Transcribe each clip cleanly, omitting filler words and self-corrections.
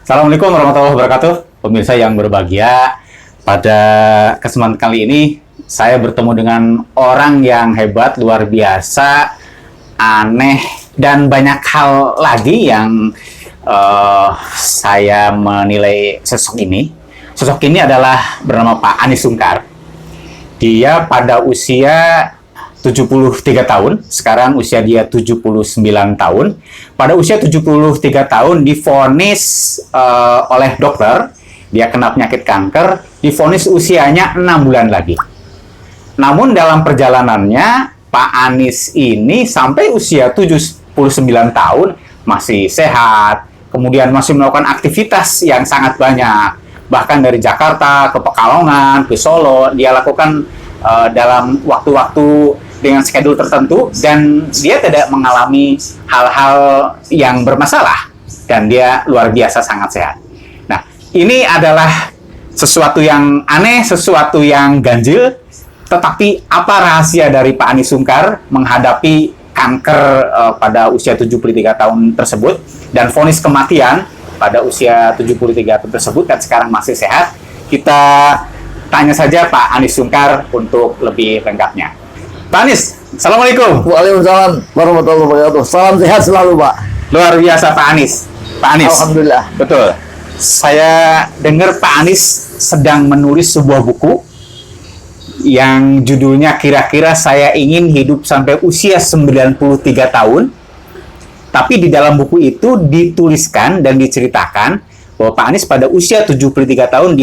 Assalamualaikum warahmatullahi wabarakatuh, pemirsa yang berbahagia. Pada kesempatan kali ini, saya bertemu dengan orang yang hebat, luar biasa, aneh, dan banyak hal lagi yang saya menilai sosok ini. Sosok ini adalah bernama Pak Anies Sungkar. Dia pada usia 73 tahun, sekarang usia dia 79 tahun. Pada usia 73 tahun divonis oleh dokter, dia kena penyakit kanker, divonis usianya 6 bulan lagi. Namun dalam perjalanannya, Pak Anies ini sampai usia 79 tahun masih sehat, kemudian masih melakukan aktivitas yang sangat banyak. Bahkan dari Jakarta ke Pekalongan, ke Solo, dia lakukan dalam waktu-waktu dengan schedule tertentu, dan dia tidak mengalami hal-hal yang bermasalah, dan dia luar biasa sangat sehat. Nah, ini adalah sesuatu yang aneh, sesuatu yang ganjil, tetapi apa rahasia dari Pak Anies Sungkar menghadapi kanker pada usia 73 tahun tersebut, dan vonis kematian pada usia 73 tahun tersebut, dan sekarang masih sehat? Kita tanya saja Pak Anies Sungkar untuk lebih lengkapnya. Pak Anies, Assalamualaikum. Waalaikumsalam warahmatullahi wabarakatuh. Salam sehat selalu, Pak. Luar biasa Pak Anies. Pak Anies. Alhamdulillah. Betul. Saya dengar Pak Anies sedang menulis sebuah buku yang judulnya kira-kira saya ingin hidup sampai usia 93 tahun. Tapi di dalam buku itu dituliskan dan diceritakan bahwa Pak Anies pada usia 73 tahun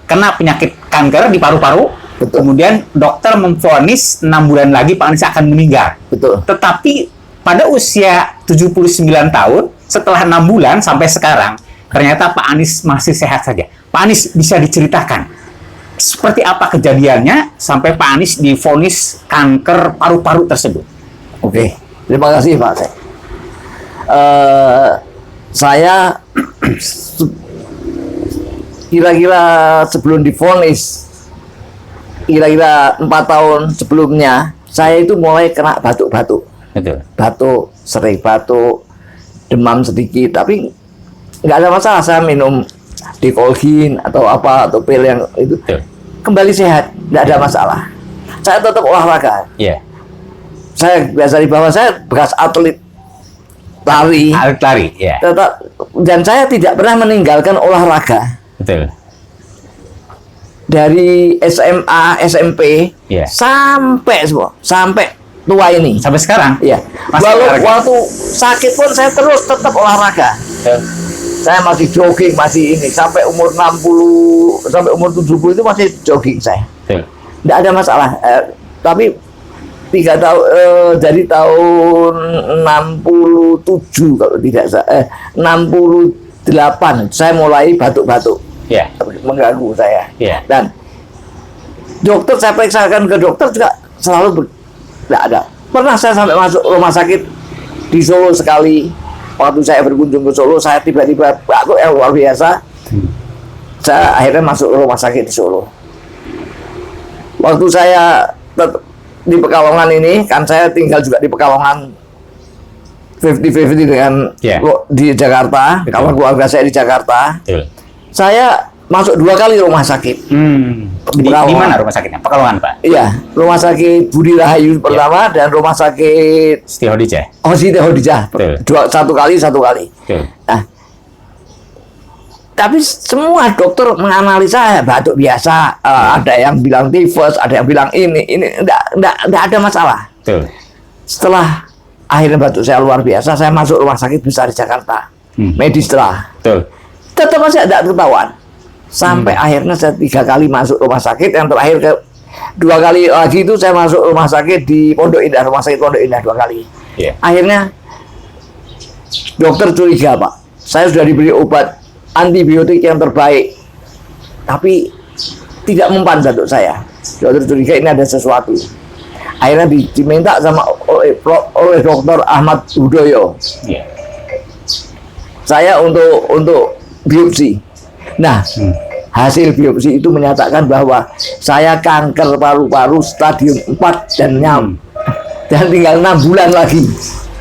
kena penyakit kanker di paru-paru. Betul. Kemudian dokter memvonis 6 bulan lagi Pak Anies akan meninggal. Betul. Tetapi pada usia 79 tahun, setelah 6 bulan sampai sekarang, ternyata Pak Anies masih sehat saja. Pak Anies, bisa diceritakan seperti apa kejadiannya sampai Pak Anies divonis kanker paru-paru tersebut? Oke, terima kasih Pak. Saya kira-kira sebelum divonis, kira-kira 4 tahun sebelumnya, saya itu mulai kena batuk-batuk. Betul. Batuk, sering batuk, demam sedikit, tapi nggak ada masalah. Saya minum Difolgin atau apa, atau pil yang itu. Betul. Kembali sehat, nggak ada masalah. Saya tetap olahraga. Iya. Saya biasa di bawah, saya bekas atlet lari. Atlet lari, ya. Tetap, dan saya tidak pernah meninggalkan olahraga. Betul. Dari SMA, SMP, Iya. sampai semua, sampai tua ini. Sampai sekarang? Iya. Masih Walau olahraga? waktu sakit pun saya terus tetap olahraga. Betul. Saya masih jogging, masih ini sampai umur 60, sampai umur 70 itu masih jogging saya. Betul. Tidak ada masalah. Tapi 3 tahun dari tahun 67 kalau tidak salah, 68 saya mulai batuk-batuk. Iya. Mengganggu saya. Iya. Dan dokter, saya periksakan ke dokter juga selalu tidak ada. Pernah saya sampai masuk rumah sakit di Solo sekali. Waktu saya berkunjung ke Solo, saya tiba-tiba batuk yang luar biasa. Saya akhirnya masuk ke rumah sakit di Solo. Waktu saya di Pekalongan ini, kan saya tinggal juga di Pekalongan 50-50 dengan di Jakarta. Betul. Kalau keluarga saya di Jakarta. Betul. Saya masuk 2 kali rumah sakit. Di mana rumah sakitnya? Pekalongan, Pak? Iya, rumah sakit Budi Rahayu pertama, dan rumah sakit Siti Hodijah. Siti Hodijah. Betul. Satu kali. Betul. Nah, tapi semua dokter menganalisa batuk biasa. Ada yang bilang tifus, ada yang bilang ini enggak ada masalah. Betul. Setelah akhirnya batuk saya luar biasa, saya masuk rumah sakit besar di Jakarta. Medis telah. Betul. Tetap masih ada ketahuan. Sampai akhirnya saya 3 kali masuk rumah sakit. Yang terakhir 2 kali lagi itu saya masuk rumah sakit di Pondok Indah, rumah sakit Pondok Indah 2 kali. Yeah. Akhirnya dokter curiga, Pak. Saya sudah diberi obat antibiotik yang terbaik, tapi tidak mempan batuk saya. Dokter curiga ini ada sesuatu. Akhirnya diminta sama oleh Dokter Ahmad Hudoyo. Yeah. Saya untuk biopsi. Nah, hasil biopsi itu menyatakan bahwa saya kanker paru-paru stadium 4 dan tinggal 6 bulan lagi.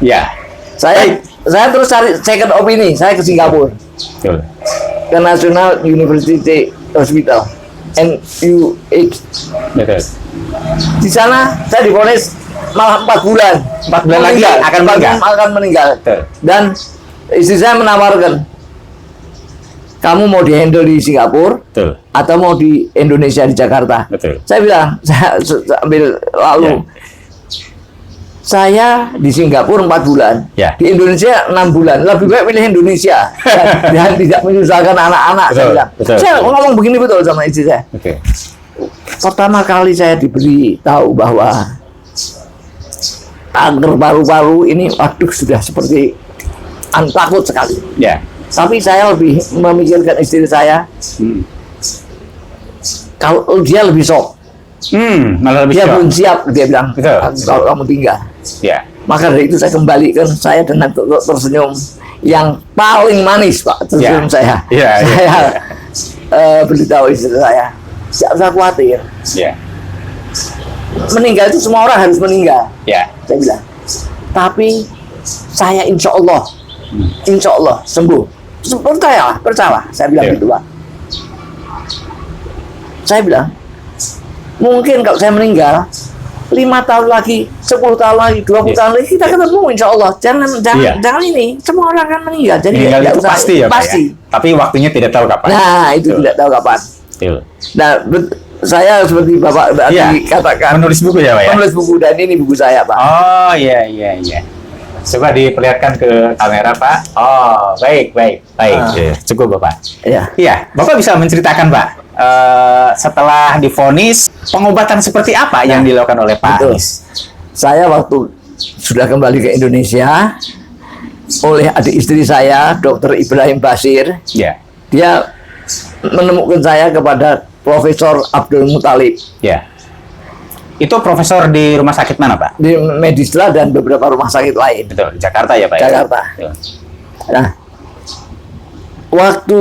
Ya. Saya saya terus cari second opini, saya ke Singapura, Betul. ke National University Hospital, NUH. Betul. Di sana saya divonis malah 4 bulan. 4 bulan lagi akan meninggal. Akan meninggal. Betul. Dan istri saya menawarkan, kamu mau dihandle di Singapura Betul. atau mau di Indonesia di Jakarta? Betul. Saya bilang, saya ambil lalu. Ya. Saya di Singapura 4 bulan, Ya. di Indonesia 6 bulan. Lebih baik pilih Indonesia dan tidak menyusahkan anak-anak. Saya Betul, bilang, betul, saya betul. ngomong begini betul sama istri saya. Oke. Pertama kali saya diberi tahu bahwa kanker paru-paru ini, waduh, sudah seperti takut sekali. Ya. Tapi saya lebih memikirkan istri saya. Kalau dia lebih shock, Malah lebih dia shock. belum siap, dia bilang, Betul, kalau kamu tinggal. Ya. Maka dari itu saya kembalikan, saya dengan tersenyum yang paling manis, Pak, tersenyum Ya. saya. Ya, ya, Saya ya. beritahu istri saya, tidak usah khawatir. Ya. Meninggal itu semua orang harus meninggal. Ya. Saya bilang, tapi saya insya Allah sembuh. Percaya, saya bilang Ya. gitu, Pak. Saya bilang, mungkin kalau saya meninggal 5 tahun lagi, 10 tahun lagi, 20 Ya. tahun lagi kita ketemu insya Allah. Jangan Iya. jangan ini, semua orang akan meninggal. Jadi Meninggal nggak itu usah- pasti ya, Pak, pasti. ya? Tapi waktunya tidak tahu kapan. Nah, itu Betul. tidak tahu kapan. Betul. Nah, saya seperti Bapak tadi Iya. katakan, Menulis buku ya, Pak ya? menulis buku, dan ini buku saya, Pak. Oh, iya, iya, iya. Coba diperlihatkan ke kamera, Pak. Oh, baik, baik, baik. Ah. Ya, cukup, Bapak. Ya. Iya, Bapak bisa menceritakan, Pak, setelah divonis, pengobatan seperti apa yang dilakukan oleh Pak Betul. Anies? Saya waktu sudah kembali ke Indonesia oleh adik istri saya, Dr. Ibrahim Basir, Ya, dia menemukan saya kepada Profesor Abdul Muthalib ya. Itu profesor di rumah sakit mana, Pak? di Medistra dan beberapa rumah sakit lain. Betul, di Jakarta ya, Pak? ya? Jakarta. Betul. Nah, waktu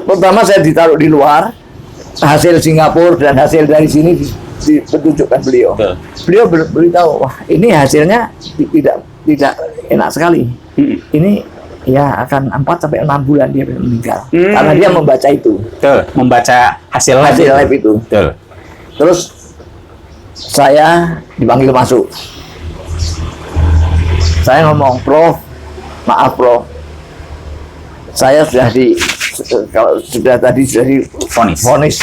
pertama saya ditaruh di luar, hasil Singapura dan hasil dari sini ditunjukkan beliau. Betul. Beliau beritahu, wah ini hasilnya tidak enak sekali. Ini ya akan 4 sampai 6 bulan dia meninggal. Karena dia membaca itu, Betul, membaca hasil lab. hasil lab itu. Betul. Terus saya dipanggil masuk. Saya ngomong, Prof, maaf Prof, saya sudah kalau sudah tadi sudah divonis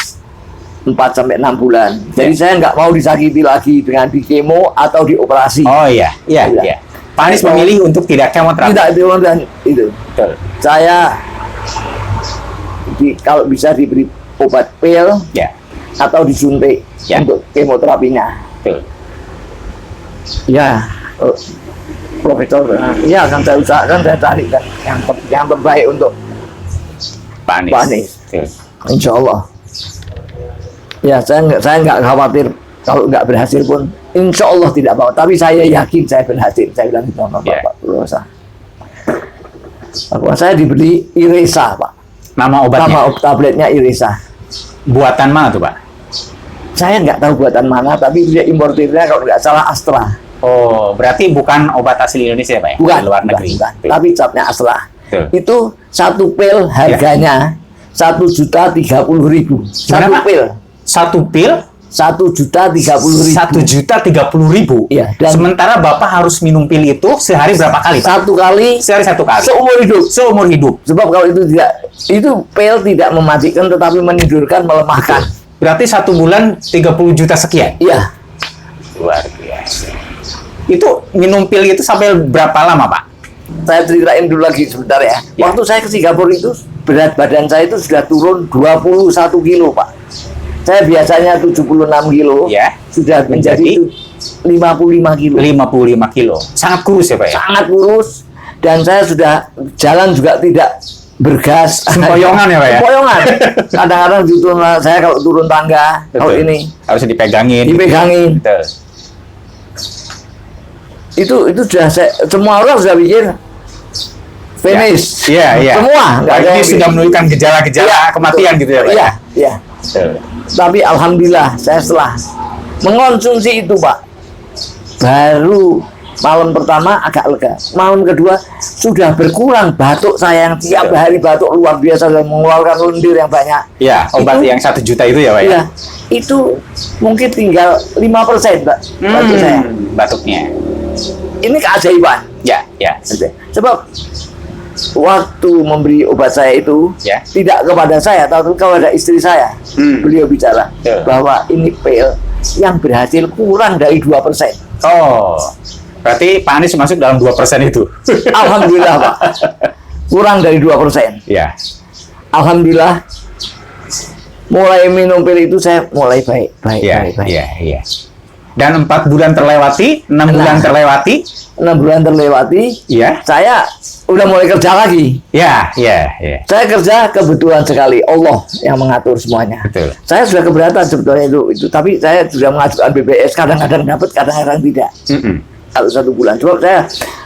4 sampai 6 bulan. Jadi saya nggak mau disakiti lagi dengan di kemo atau dioperasi. Oh iya, iya, Iya. iya. Pak Anies memilih untuk tidak kemoterapi. Tidak dan itu. Betul. Saya kalau bisa diberi obat pil Ya, atau disuntik Ya. untuk kemoterapinya. betul. Ya, Profesor, ya akan saya usahakan, saya carikan yang terbaik untuk Pak Anies. Pak Anies. Betul. Insya Allah. Ya, saya nggak khawatir kalau nggak berhasil pun, insya Allah tidak apa-apa. Tapi saya yakin saya berhasil. Saya bilang itu sama Ya. Bapak Rosa. Bahwa saya diberi Iresa, Pak. Nama obatnya? Nama tabletnya Iresa. Buatan mana tuh, Pak? Saya nggak tahu buatan mana, tapi dia importirnya kalau nggak salah Astra. Oh, berarti bukan obat asli Indonesia, Pak ya? Bukan, Di luar negeri. bukan. Betul. Tapi catnya Astra. Betul. Itu 1 pil harganya 1.030.000. Satu Berapa? pil. 1 pil 1.030.000. 1.030.000. Iya, dan- Sementara Bapak harus minum pil itu sehari berapa kali, Pak? 1 kali Sehari 1 kali. seumur hidup. Seumur hidup. Sebab kalau itu pil tidak mematikan tetapi menidurkan, melemahkan. Berarti 1 bulan 30 juta sekian. Iya. Luar biasa. Itu minum pil itu sampai berapa lama, Pak? Saya ceritain dulu lagi sebentar ya. Ya. Waktu saya ke Singapura itu berat badan saya itu sudah turun 21 kilo, Pak. Saya biasanya 76 kilo, Ya. sudah menjadi Menjadi 55 kilo. 55 kilo. Sangat kurus ya, Pak ya? Sangat kurus, dan saya sudah jalan juga tidak bergas. Sempoyongan ya, Pak ya? Sempoyongan. Kadang-kadang saya kalau turun tangga, kalau Betul. ini Harus dipegangin. dipegangin. Betul. Itu sudah semua orang sudah pikir finish. Iya, iya. Semua nggak Nah, ada ini yang sudah bikin. menunjukkan gejala-gejala Iya, kematian betul. gitu ya, Pak? Iya, iya. Betul. Tapi alhamdulillah saya setelah mengonsumsi itu, Pak, baru Malam pertama agak lega. Malam kedua sudah berkurang batuk saya yang tiap hari batuk luar biasa dan mengeluarkan lendir yang banyak. Ya, obat Itu- yang 1 juta itu ya, Pak ya? Iya, itu mungkin tinggal 5%, Pak, batuk saya. Batuknya. Ini keajaiban. Ya, ya. Sebab waktu memberi obat saya itu Ya. tidak kepada saya, tapi kepada istri saya. Beliau bicara Ya. bahwa ini pil yang berhasil kurang dari 2%. Oh, berarti Pak Anies masuk dalam 2% itu. Alhamdulillah, Pak. Kurang dari 2%. Ya, Alhamdulillah. Mulai minum pil itu saya mulai baik. ya, ya. Dan 4 bulan terlewati, 6 bulan terlewati, 6 bulan terlewati, ya, saya udah mulai kerja lagi. ya. Saya kerja kebetulan sekali, Allah yang mengatur semuanya. Betul. Saya sudah keberatan sebetulnya itu, tapi saya sudah mengajukan BPJS, kadang-kadang dapat, kadang-kadang tidak. Kalau 1 bulan, coba saya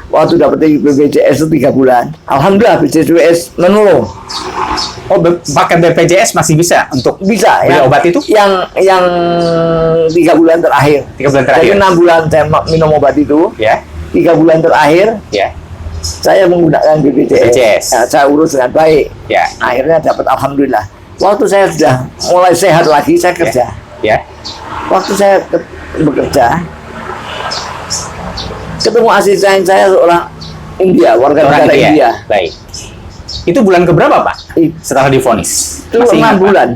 waktu dapat BPJS itu 3 bulan. Alhamdulillah BPJS menolong. Oh, pakai BPJS masih bisa untuk Bisa beli ya. obat itu? Yang 3 bulan terakhir. 3 bulan terakhir. Jadi 6 bulan saya minum obat itu. Ya, 3 bulan terakhir ya, saya menggunakan BPJS. BPJS. Ya, saya urus dengan baik. ya, Akhirnya dapat alhamdulillah. Waktu saya sudah mulai sehat lagi, saya kerja. ya. Waktu saya bekerja, ketemu asisten saya seorang India, warga Orang negara India. Baik. Itu bulan keberapa, Pak? Itu Setelah divonis? 6 ingat, Pak? bulan.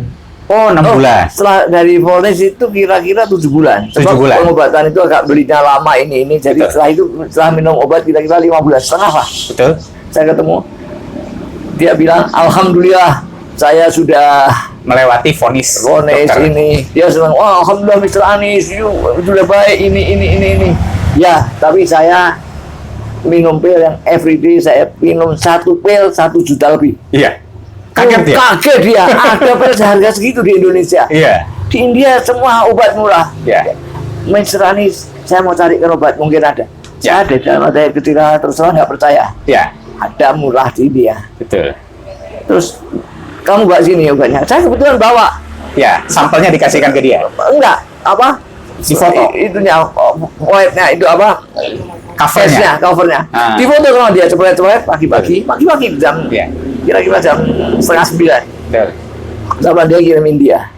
Oh, 6 bulan. Setelah dari vonis itu kira-kira 7 bulan. 7 Sebab bulan. pengobatan itu agak belinya lama ini. Jadi Betul. setelah minum obat kira-kira 5 bulan setengah lah. Betul. Saya ketemu. Dia bilang, alhamdulillah saya sudah Melewati vonis vonis dokter. ini. Dia senang, wah alhamdulillah Mr. Anies, you sudah baik ini. Ya, tapi saya minum pil yang everyday, saya minum 1 pil 1 juta lebih. Iya. Kaget ya? Kaget dia, ada pil seharga segitu di Indonesia. Iya. Di India semua obat murah. Iya. Mr. Anies, saya mau carikan obat, mungkin ada. Ya. Saya ada dalam hati ketika terus terang nggak percaya. Iya. Ada murah di India. Betul. Terus kamu bawa sini obatnya. Saya kebetulan bawa. Ya, sampelnya dikasihkan ke dia. Enggak, apa? Di foto. Itunya, white-nya itu apa? Covernya. Covernya. Ah. Di foto sama dia, coret-coret pagi-pagi jam Iya. kira-kira jam 8:30. Betul. Sama dia kirim India.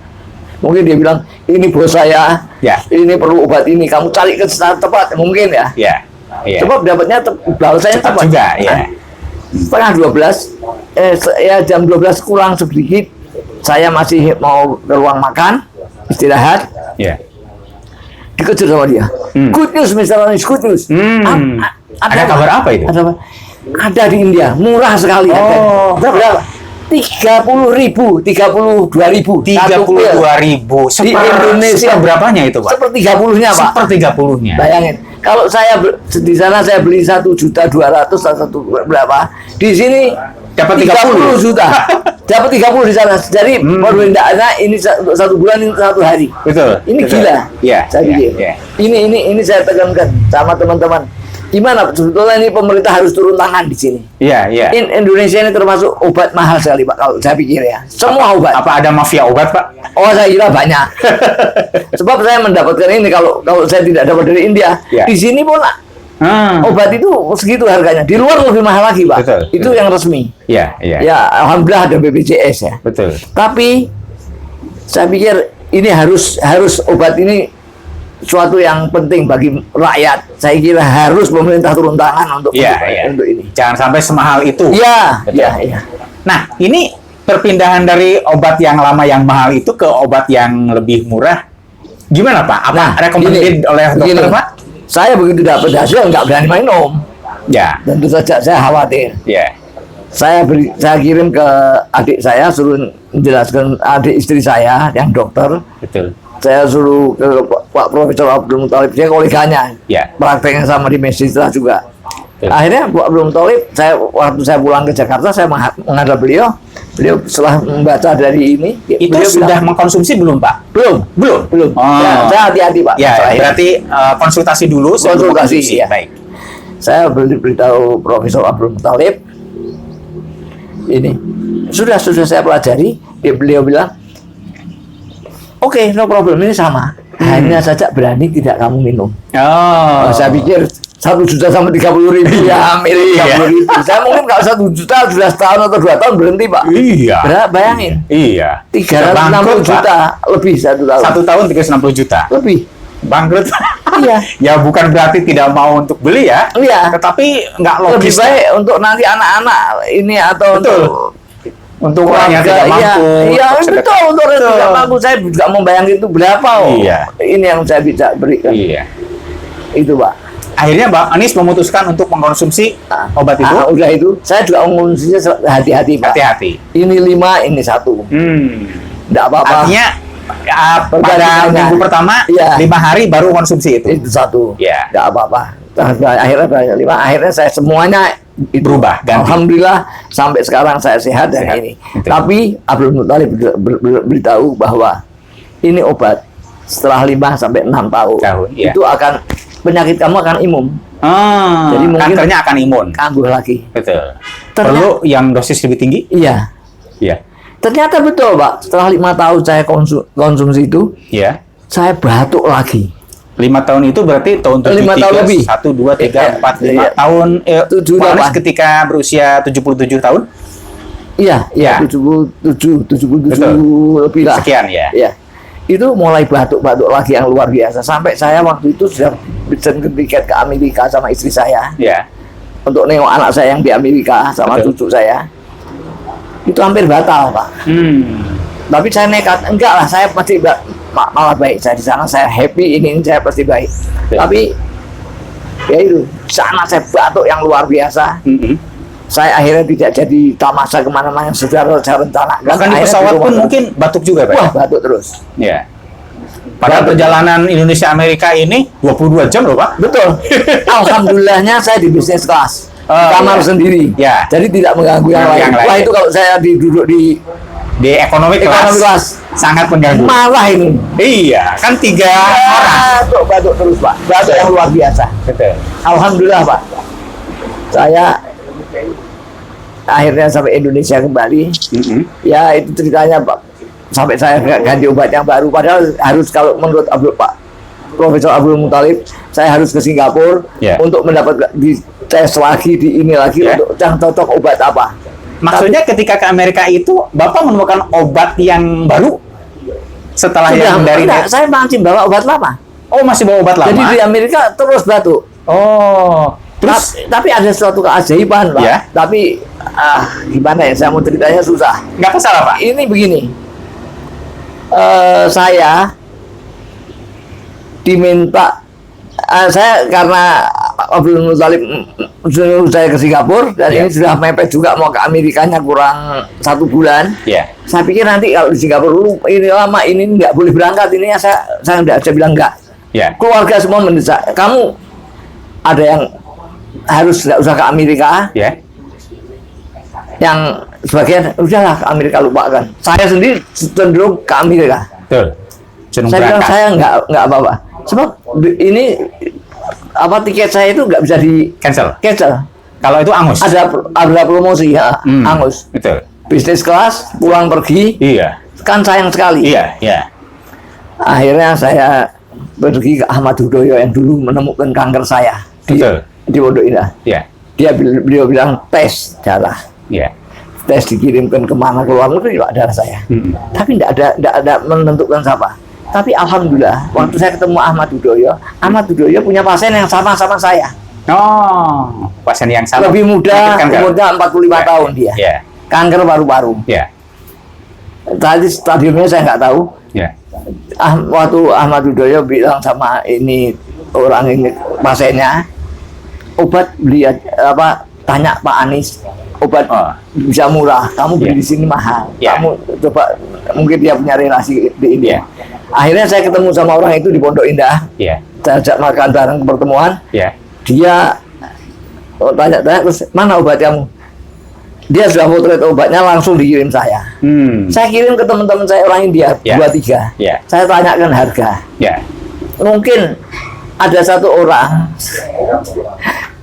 Mungkin dia bilang, ini bos saya, Ya. ini perlu obat ini, kamu cari ke secara tepat, mungkin ya. Iya. Iya. Sebab dapatnya balasannya Cepat tepat. juga, ya. Setengah 12, ya jam 12 kurang sedikit, saya masih mau ke ruang makan, istirahat, Iya. dikejar sama dia. Good news, Mr. Anies, good news. Ada kabar apa itu? Ada di India, murah sekali. Oh. Berapa? 30.000, 32.000. 32.000. Di Indonesia berapanya itu, Pak? Sepertigapuluhnya, Pak. Sepertigapuluhnya. Bayangin, kalau saya di sana saya beli 1.200.000 atau berapa, di sini Dapat 30 juta. Dapat 30 di sana. Jadi perbedaannya ini untuk 1 bulan, ini 1 hari. Betul. Ini betul. gila. Iya. Saya iya, pikir. iya. Ini saya tekankan sama teman-teman. Gimana sebetulnya ini pemerintah harus turun tangan di sini. Iya, iya. Indonesia ini termasuk obat mahal sekali, Pak, kalau saya pikir ya. Semua obat. Apa ada mafia obat, Pak? Oh, saya kira banyak. Sebab saya mendapatkan ini kalau saya tidak dapat dari India. Ya. Di sini pun obat itu segitu harganya. Di luar lebih mahal lagi, Pak. Betul, Itu betul. yang resmi. Iya, iya. Ya, alhamdulillah ada BPJS ya. Betul. Tapi saya pikir ini harus obat ini suatu yang penting bagi rakyat. Saya kira harus pemerintah turun tangan untuk Iya, iya. untuk ini. Jangan sampai semahal itu. Iya, Betul. iya. Nah, ini perpindahan dari obat yang lama yang mahal itu ke obat yang lebih murah. Gimana, Pak? Apa recommended oleh dokter, Pak? Saya begitu dapat hasil nggak berani minum. Ya. Tentu saja saya khawatir. Ya. Saya kirim ke adik saya, suruh menjelaskan adik istri saya yang dokter. Betul. Saya suruh ke Pak Profesor Abdul Muthalib, dia koleganya. Ya. Prakteknya sama di Mesistra juga. Betul. Akhirnya Pak Abdul Muthalib, waktu saya pulang ke Jakarta, saya menghadap beliau. Beliau setelah membaca dari ini, Itu beliau sudah bilang, mengkonsumsi belum, Pak? belum. Belum. Oh. Ya, saya hati-hati, Pak. Ya, Saya- berarti konsultasi dulu sebelum Konsultasi, mengkonsumsi. ya. Baik. Saya beritahu Profesor Abdul Muthalib, ini sudah saya pelajari. Beliau bilang, oke, no problem, ini sama. Hanya saja berani tidak kamu minum. Oh. Saya pikir 1 juta sampai 30.000 ya milik Iya. 30.000. Saya mungkin kalau 1 juta sudah setahun atau 2 tahun berhenti Pak. Iya. Bayangin Iya. 360 juta lebih 1 tahun. 1 tahun 360 juta. Lebih. Bangkrut. Iya. Ya bukan berarti tidak mau untuk beli ya. Iya. Tetapi nggak Lebih logis. baik untuk nanti anak-anak ini atau Betul. Untuk orang yang tidak mampu. Iya, untuk sedekah. betul untuk yang Betul. tidak mampu. Saya juga membayangkan itu berapa. Iya. Ini yang saya bisa berikan. Iya. Itu Pak. Akhirnya Mbak Anies memutuskan untuk mengkonsumsi obat itu. Udah itu. Saya juga mengonsumsinya hati-hati Pak. Hati-hati. Ini 5, ini 1. Tidak apa-apa. Artinya pada Berganti-ganti. minggu pertama Iya. 5 hari baru konsumsi itu. Itu 1. Iya. Tidak apa-apa. Akhirnya banyak 5. Akhirnya saya semuanya itu. Berubah, ganti. Alhamdulillah sampai sekarang saya sehat dan Sehat. ini. Itu. Tapi Abdul Muthalib beritahu bahwa ini obat setelah 5 sampai 6 tahun, Iya. itu akan penyakit kamu akan imun, Jadi mungkin- kankernya akan imun. kambuh lagi. Betul. Ternyata- Perlu yang dosis lebih tinggi? Iya. Iya. Ternyata betul Pak. Setelah 5 tahun saya konsumsi itu, Iya. saya batuk lagi. 5 tahun itu berarti tahun 5 tahun lebih. 1, 2, 3, Iya. 4, 5 Iya. tahun. 7, Pak Anies 8. ketika berusia 77 tahun? Iya, Iya. 77 lebih lah. Sekian ya. Iya. Itu mulai batuk-batuk lagi yang luar biasa. Sampai saya waktu itu sudah pesen tiket ke Amerika sama istri saya Ya. untuk nengok anak saya yang di Amerika sama Betul. cucu saya. Itu hampir batal, Pak. Tapi saya nekat, enggak lah, saya pasti malah baik. Saya di sana saya happy, ini saya pasti baik. Betul. Tapi ya itu, sana saya batuk yang luar biasa. Saya akhirnya tidak jadi tamasa kemana-mana yang sudah saya rencanakan. Bahkan di Akhirnya pesawat rumah pun terus. mungkin batuk juga, Pak. Wah, batuk terus. Ya. Padahal perjalanan Indonesia Amerika ini 22 jam loh, Pak. Betul. Alhamdulillahnya saya di bisnis kelas. Oh, Kamar iya. sendiri. Ya. Jadi tidak mengganggu yang lain. Yang lain. Wah, itu kalau saya duduk di Di ekonomi Ekonomi kelas. sangat mengganggu. marah ini. Iya, kan 3 orang. Batuk terus, Pak. Batuk yang luar biasa. Betul. Alhamdulillah, Pak. Saya akhirnya sampai Indonesia kembali. Ya, itu ceritanya, Pak. Sampai saya ganti obat yang baru. Padahal harus, kalau menurut Pak Profesor Abdul Muthalib, saya harus ke Singapura Ya. untuk mendapat di tes lagi, di ini lagi Ya. untuk yang cocok obat apa. Maksudnya ketika ke Amerika itu Bapak menemukan obat yang baru setelah Sudah, yang dari enggak, saya masih bawa obat lama. Oh, masih bawa obat lama. Jadi di Amerika terus batuk. Oh, terus Tapi ada suatu keajaiban, Pak. Ya. Tapi gimana ya, saya mau ceritanya susah. nggak masalah, Pak. Ini begini, saya diminta, saya karena Abdul Muthalib suruh saya ke Singapura dan Ya. ini sudah mepet juga mau ke Amerikanya kurang 1 bulan. Ya. Saya pikir nanti kalau di Singapura dulu ini lama, ini nggak boleh berangkat, ini saya bilang enggak. Ya. Keluarga semua mendesak, kamu ada yang harus nggak usah ke Amerika, Ya. yang sebagian udahlah ke Amerika, lupakan. Saya sendiri cenderung ke Amerika. Betul. Cenderung Saya bilang berangkat. saya nggak apa-apa. Sebab ini tiket saya itu nggak bisa di Cancel. cancel. Kalau itu angus. Ada promosi ya, angus. Betul. Bisnis kelas pulang pergi Iya. kan sayang sekali. Iya, iya. Akhirnya saya pergi ke Ahmad Hudoyo yang dulu menemukan kanker saya Betul. di Pondok Indah. Iya. Beliau bilang tes darah. Iya. Tes dikirimkan kemana, ke luar negeri Pak, darah saya. Tapi tidak ada menentukan siapa. Tapi alhamdulillah waktu saya ketemu Ahmad Hudoyo punya pasien yang sama saya. Oh, pasien yang sama. Lebih muda, Penyakit kanker. umurnya 45 Ya, tahun dia. Iya. Kanker paru-paru. Iya. Tadi stadiumnya saya nggak tahu. Iya. Waktu Ahmad Hudoyo bilang sama ini orang ini pasiennya, obat beli tanya Pak Anies, obat Oh. bisa murah, kamu beli Ya. di sini mahal. Ya. Kamu coba, mungkin dia punya relasi di India. Ya. Akhirnya saya ketemu sama orang itu di Pondok Indah. Iya. Saya ajak makan bareng ke pertemuan. Iya. Dia tanya-tanya, terus mana obat kamu? Dia sudah potret obatnya, langsung dikirim saya. Saya kirim ke teman-teman saya orang India, Ya. 2-3. Ya. Saya tanyakan harga. Iya. Mungkin ada satu orang,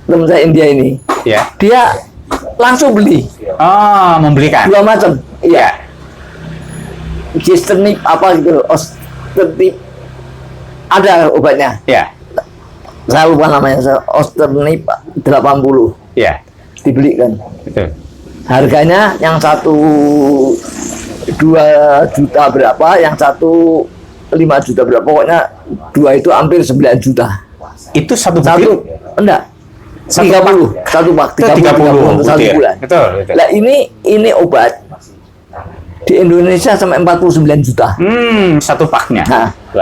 teman saya India ini, Iya. dia langsung beli Oh, membelikan. 2 macam. Iya. Gistenip apa gitu, Ostenip, ada obatnya. Iya. saya lupa namanya, Osternip 80 Ya, dibeli kan. betul. Harganya yang satu 2 juta berapa, yang satu 5 juta berapa, pokoknya dua itu hampir 9 juta. Itu satu Satu, butir? enggak. Satu 30, satu pak, 30 untuk satu butir. bulan. Betul, betul. Nah ini obat di Indonesia sampai 49 juta. Satu paknya. Nah,